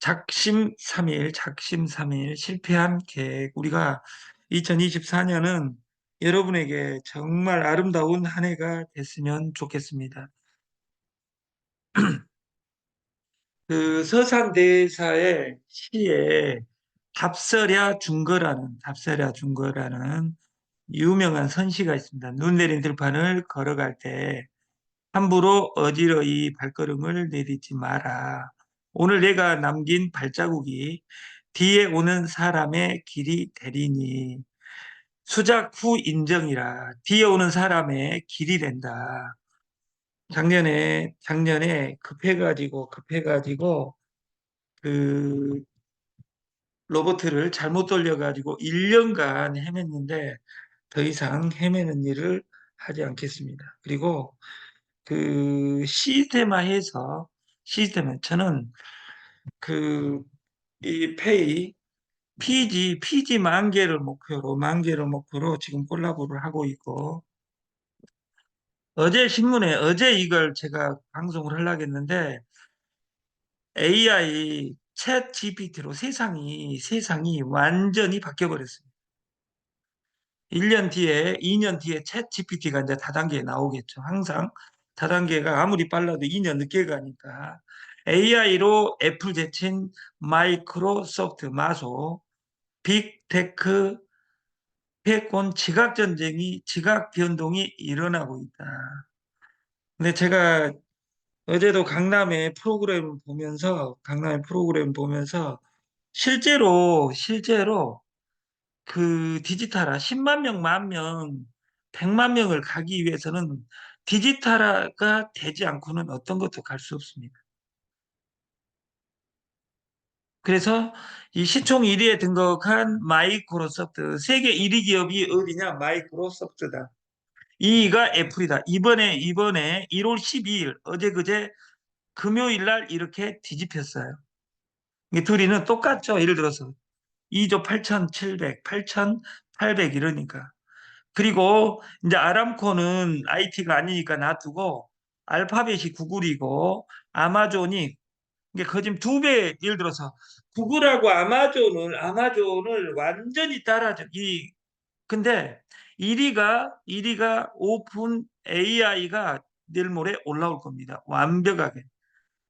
작심삼일 실패한 계획. 우리가 2024년은 여러분에게 정말 아름다운 한 해가 됐으면 좋겠습니다. 그 서산대사의 시에 답서랴 중거라는 유명한 선시가 있습니다. 눈 내린 들판을 걸어갈 때 함부로 어지러이 발걸음을 내딛지 마라. 오늘 내가 남긴 발자국이 뒤에 오는 사람의 길이 되리니 수작 후 인정이라. 뒤에 오는 사람의 길이 된다. 작년에 급해가지고 그 로버트를 잘못 돌려가지고 1년간 헤맸는데 더 이상 헤매는 일을 하지 않겠습니다. 그리고 그 시스템화 저는 그 이 PG 만 개를 목표로 지금 콜라보를 하고 있고, 어제 이걸 제가 방송을 하려고 했는데 AI 챗 GPT로 세상이 완전히 바뀌어 버렸습니다. 1년 뒤에, 2년 뒤에 챗 GPT가 이제 다단계에 나오겠죠. 항상 다단계가 아무리 빨라도 2년 늦게 가니까 AI로 애플 제친 마이크로소프트 마소 빅테크 패권 지각 변동이 일어나고 있다. 근데 제가 어제도 강남의 프로그램을 보면서 실제로 그 디지털화 10만 명, 만 명, 100만 명을 가기 위해서는 디지털화가 되지 않고는 어떤 것도 갈 수 없습니다. 그래서 이 시총 1위에 등극한 마이크로소프트, 세계 1위 기업이 어디냐? 마이크로소프트다. 2위가 애플이다. 이번에 1월 12일, 어제 그제 금요일 날 이렇게 뒤집혔어요. 이 둘이는 똑같죠. 예를 들어서 2조 8,700, 8,800 이러니까. 그리고 이제 아람코는 IT가 아니니까 놔두고 알파벳이 구글이고 아마존이 이게 거진 2배. 예를 들어서 구글하고 아마존을 완전히 따라줘. 근데 1위가 오픈 AI가 내일 모레 올라올 겁니다. 완벽하게.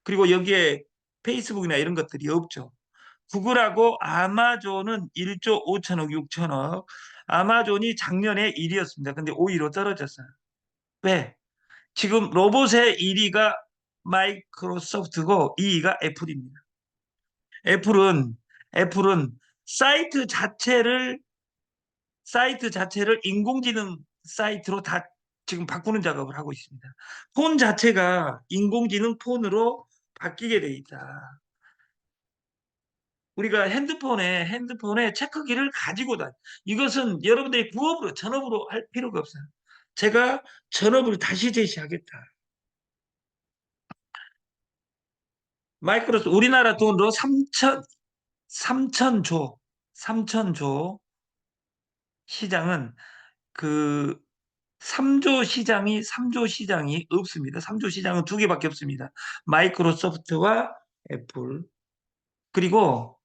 그리고 여기에 페이스북이나 이런 것들이 없죠. 구글하고 아마존은 1조 5천억, 6천억. 아마존이 작년에 1위였습니다. 근데 5위로 떨어졌어요. 왜? 지금 로봇의 1위가 마이크로소프트고 2위가 애플입니다. 애플은 애플은 사이트 자체를 사이트 자체를 인공지능 사이트로 다 지금 바꾸는 작업을 하고 있습니다. 폰 자체가 인공지능 폰으로 바뀌게 돼 있다. 우리가 핸드폰에 체크기를 가지고 이것은 여러분들이 전업으로 할 필요가 없어요. 제가 전업을 다시 제시하겠다. 우리나라 돈으로 3천조 시장은 그 3조 시장이 없습니다. 3조 시장은 두 개밖에 없습니다. 마이크로소프트와 애플. 그리고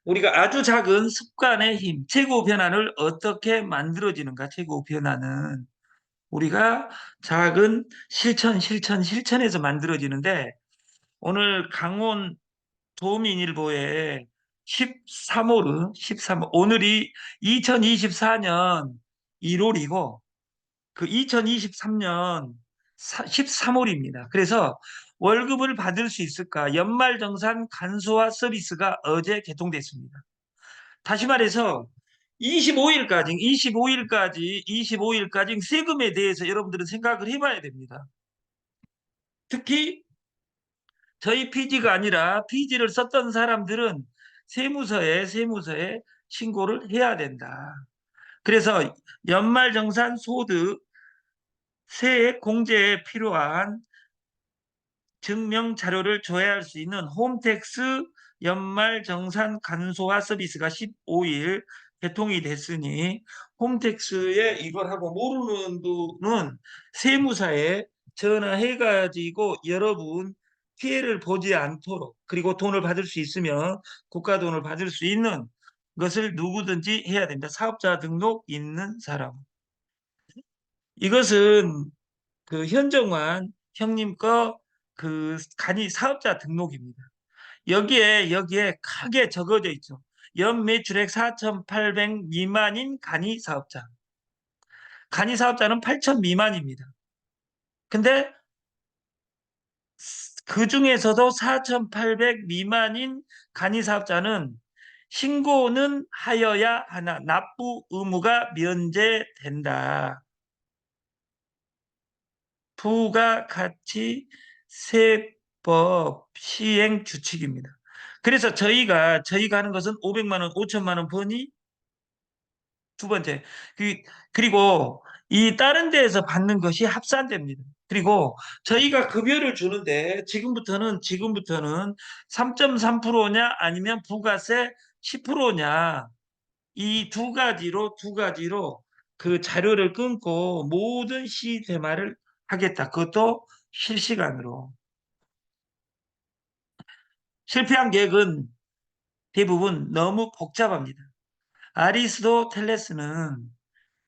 우리가 아주 작은 습관의 힘, 최고 변화를 어떻게 만들어지는가? 최고 변화는 우리가 작은 실천에서 만들어지는데, 오늘 강원 도민일보에 13월, 오늘이 2024년 1월이고 그 2023년 13월입니다. 그래서 월급을 받을 수 있을까? 연말정산 간소화 서비스가 어제 개통됐습니다. 다시 말해서 25일까지 세금에 대해서 여러분들은 생각을 해봐야 됩니다. 특히 저희 피지가 아니라 피지를 썼던 사람들은 세무서에 신고를 해야 된다. 그래서 연말정산 소득 세액 공제에 필요한 증명 자료를 조회할 수 있는 홈택스 연말정산 간소화 서비스가 15일 개통이 됐으니, 홈택스에 이걸 하고 모르는 분은 세무사에 전화해가지고 여러분 피해를 보지 않도록 그리고 돈을 받을 수 있으면 국가 돈을 받을 수 있는 것을 누구든지 해야 됩니다. 사업자 등록 있는 사람. 이것은 그 현정환 형님 거 그 간이 사업자 등록입니다. 여기에 크게 적어져 있죠. 연 매출액 4,800 미만인 간이 사업자. 간이 사업자는 8천 미만입니다. 근데 그 중에서도 4,800 미만인 간이 사업자는 신고는 하여야 하나 납부 의무가 면제된다. 부가가치 세법 시행 규칙입니다. 그래서 저희가 하는 것은 500만 원, 5천만 원 버니 두 번째. 그리고 이 다른 데에서 받는 것이 합산됩니다. 그리고 저희가 급여를 주는데 지금부터는 3.3%냐 아니면 부가세 10%냐 이 두 가지로 그 자료를 끊고 모든 시세마를 하겠다. 그것도 실시간으로. 실패한 계획은 대부분 너무 복잡합니다. 아리스토텔레스는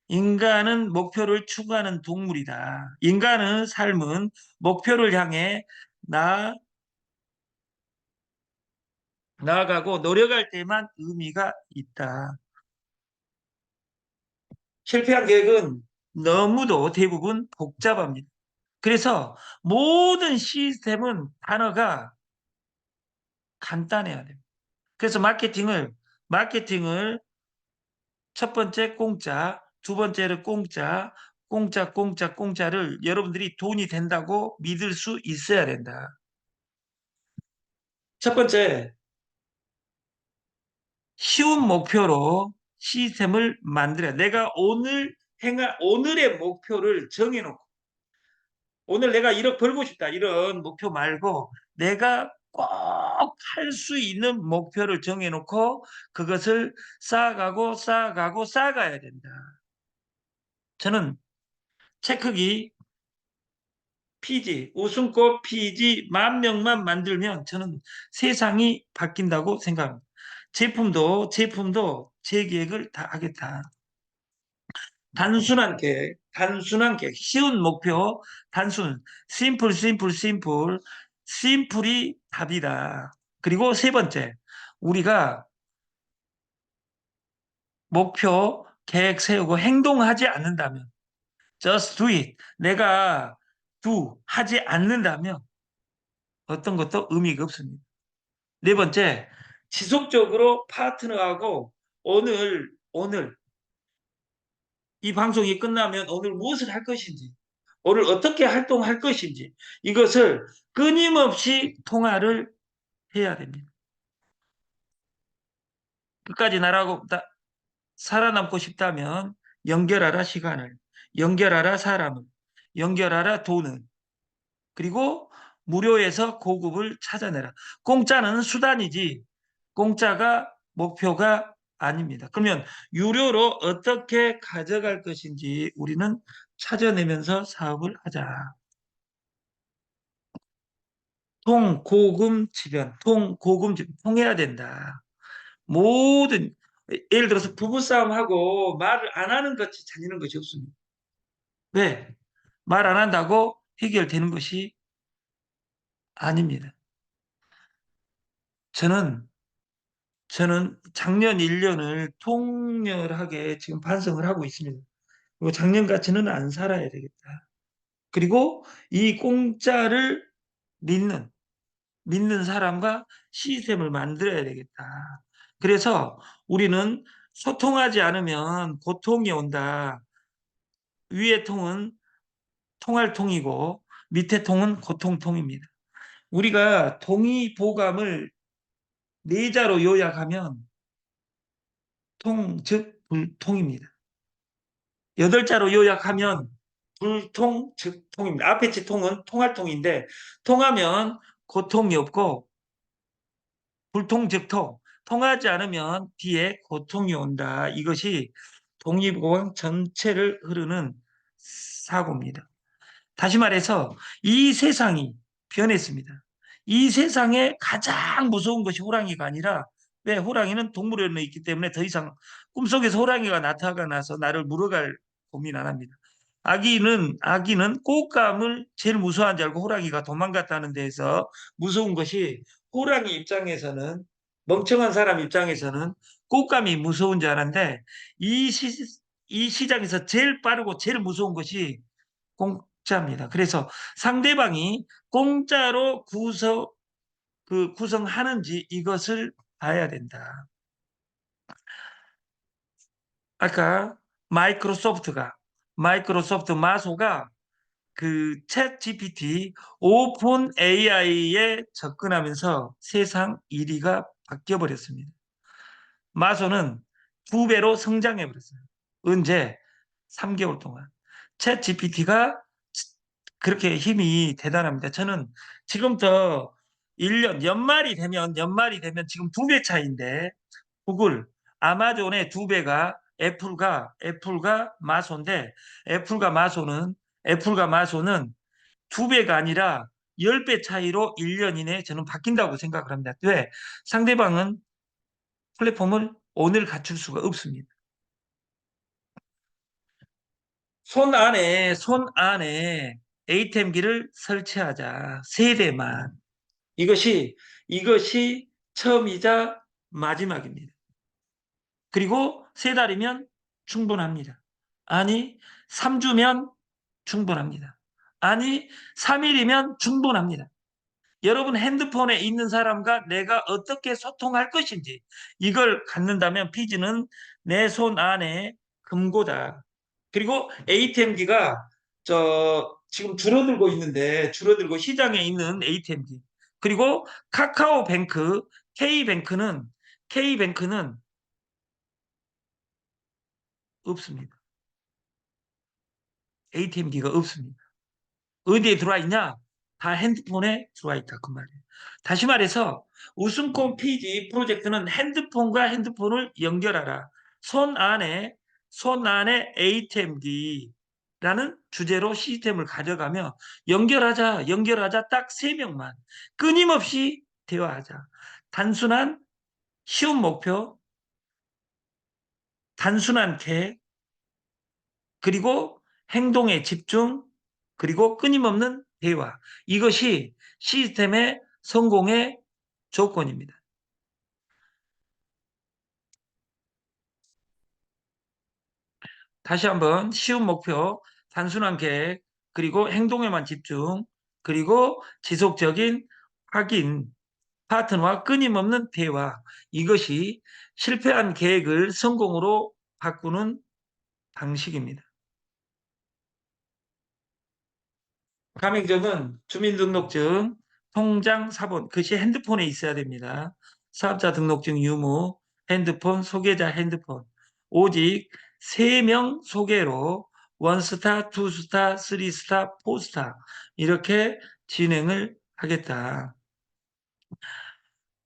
인간은 목표를 추구하는 동물이다. 인간의 삶은 목표를 향해 나, 나아가고 노력할 때만 의미가 있다. 실패한 계획은 너무도 대부분 복잡합니다. 그래서 모든 시스템은 단어가 간단해야 됩니다. 그래서 마케팅을 첫 번째 공짜, 두 번째로 공짜를 여러분들이 돈이 된다고 믿을 수 있어야 된다. 첫 번째, 쉬운 목표로 시스템을 만들어야 돼. 내가 오늘의 목표를 정해놓고, 오늘 내가 1억 벌고 싶다. 이런 목표 말고, 내가 꼭 할 수 있는 목표를 정해놓고, 그것을 쌓아가야 된다. 저는 체크기 웃음꽃 피지 10,000명만 만들면 저는 세상이 바뀐다고 생각합니다. 제품도 제 계획을 다 하겠다. 단순한 계획, 쉬운 목표, 심플이 답이다. 그리고 세 번째, 우리가 목표, 계획 세우고 행동하지 않는다면, just do it. 내가 하지 않는다면 어떤 것도 의미가 없습니다. 네 번째, 지속적으로 파트너하고 오늘 이 방송이 끝나면 오늘 무엇을 할 것인지, 오늘 어떻게 활동할 것인지 이것을 끊임없이 통화를 해야 됩니다. 끝까지 나라고 살아남고 싶다면 연결하라 시간을, 연결하라 사람을, 연결하라 돈을, 그리고 무료에서 고급을 찾아내라. 공짜는 수단이지 공짜가 목표가 아닙니다. 그러면 유료로 어떻게 가져갈 것인지 우리는 찾아내면서 사업을 하자. 통해야 된다. 모든 예를 들어서 부부싸움하고 말을 안 하는 것이 잘리는 것이 없습니다. 왜? 말 안 한다고 해결되는 것이 아닙니다. 저는 작년 1년을 통렬하게 지금 반성을 하고 있습니다. 그리고 작년같이는 안 살아야 되겠다. 그리고 이 공짜를 믿는 사람과 시스템을 만들어야 되겠다. 그래서 우리는 소통하지 않으면 고통이 온다. 위의 통은 통할 통이고 밑에 통은 고통통입니다. 우리가 동의보감을 네 자로 요약하면 즉 불통입니다. 8자로 요약하면 불통 즉 통입니다. 앞에 치 통은 통할 통인데 통하면 고통이 없고 불통 즉 통하지 않으면 뒤에 고통이 온다. 이것이 독립공항 전체를 흐르는 사고입니다. 다시 말해서 이 세상이 변했습니다. 이 세상에 가장 무서운 것이 호랑이가 아니라, 왜? 호랑이는 동물원에 있기 때문에 더 이상 꿈속에서 호랑이가 나타나서 나를 물어갈 고민 안 합니다. 아기는 꽃감을 제일 무서워하는 줄 알고 호랑이가 도망갔다는 데에서 무서운 것이, 호랑이 입장에서는, 멍청한 사람 입장에서는 꽃감이 무서운 줄 알았는데, 이, 시, 이 시장에서 제일 빠르고 제일 무서운 것이 공짜입니다. 그래서 상대방이 공짜로 구성하는지 이것을 봐야 된다. 아까 마이크로소프트 마소가 챗 GPT 오픈 AI에 접근하면서 세상 1위가 바뀌어 버렸습니다. 마소는 2배로 성장해 버렸어요. 언제? 3개월 동안. 챗 GPT가 그렇게 힘이 대단합니다. 저는 지금부터 1년, 연말이 되면 지금 2배 차이인데, 구글, 아마존의 2배가 애플과 마소인데, 애플과 마소는 2배가 아니라 10배 차이로 1년 이내에 저는 바뀐다고 생각을 합니다. 왜? 상대방은 플랫폼을 오늘 갖출 수가 없습니다. 손 안에 ATM기를 설치하자. 세 대만. 이것이 처음이자 마지막입니다. 그리고 세 달이면 충분합니다. 아니, 3주면 충분합니다. 아니, 3일이면 충분합니다. 여러분 핸드폰에 있는 사람과 내가 어떻게 소통할 것인지 이걸 갖는다면 피지는 내 손 안에 금고다. 그리고 ATM기가 지금 줄어들고 시장에 있는 ATM기. 그리고 카카오뱅크, K뱅크는 없습니다. ATM기가 없습니다. 어디에 들어와 있냐? 다 핸드폰에 들어와 있다. 그 말이에요. 다시 말해서 웃음꽃 피지 프로젝트는 핸드폰과 핸드폰을 연결하라. 손 안에 ATM기라는 주제로 시스템을 가져가며 연결하자 딱 3명만 끊임없이 대화하자. 단순한 쉬운 목표, 단순한 계획, 그리고 행동에 집중, 그리고 끊임없는 대화. 이것이 시스템의 성공의 조건입니다. 다시 한번 쉬운 목표, 단순한 계획, 그리고 행동에만 집중, 그리고 지속적인 확인, 파트너와 끊임없는 대화. 이것이 실패한 계획을 성공으로 바꾸는 방식입니다. 가맹점은 주민등록증, 통장, 사본, 그것이 핸드폰에 있어야 됩니다. 사업자 등록증 유무, 핸드폰, 소개자 핸드폰. 오직 3명 소개로 원스타, 투스타, 쓰리스타, 포스타 이렇게 진행을 하겠다.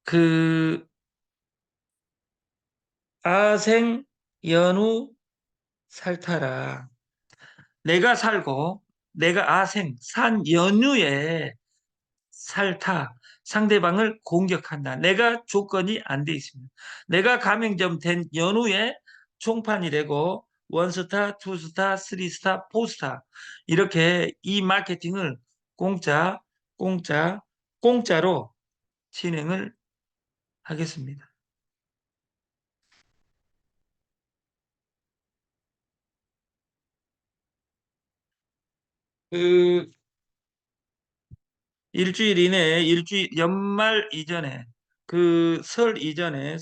그 아생 연우 살타라. 내가 살고 내가 산 연후에 살타, 상대방을 공격한다. 내가 조건이 안 돼 있습니다. 내가 가맹점 된 연후에 총판이 되고 원스타, 투스타, 쓰리스타, 포스타 이렇게 이 마케팅을 공짜, 공짜, 공짜로 진행을 하겠습니다. 그 일주일 이내에 연말 이전에 설 이전에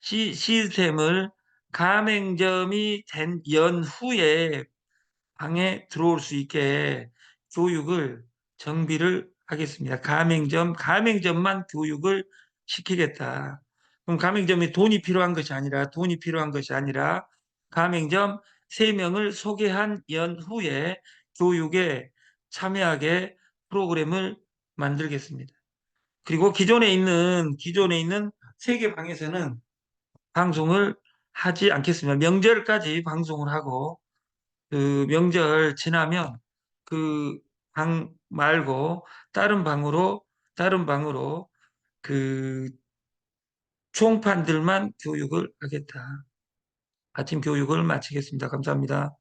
시스템을 가맹점이 된 연후에 방에 들어올 수 있게 교육을 정비를 하겠습니다. 가맹점만 교육을 시키겠다. 그럼 돈이 필요한 것이 아니라 가맹점 3명을 소개한 연후에 교육에 참여하게 프로그램을 만들겠습니다. 그리고 기존에 있는 3개 방에서는 방송을 하지 않겠습니다. 명절까지 방송을 하고 그 명절 지나면 그 방 말고 다른 방으로 그 총판들만 교육을 하겠다. 아침 교육을 마치겠습니다. 감사합니다.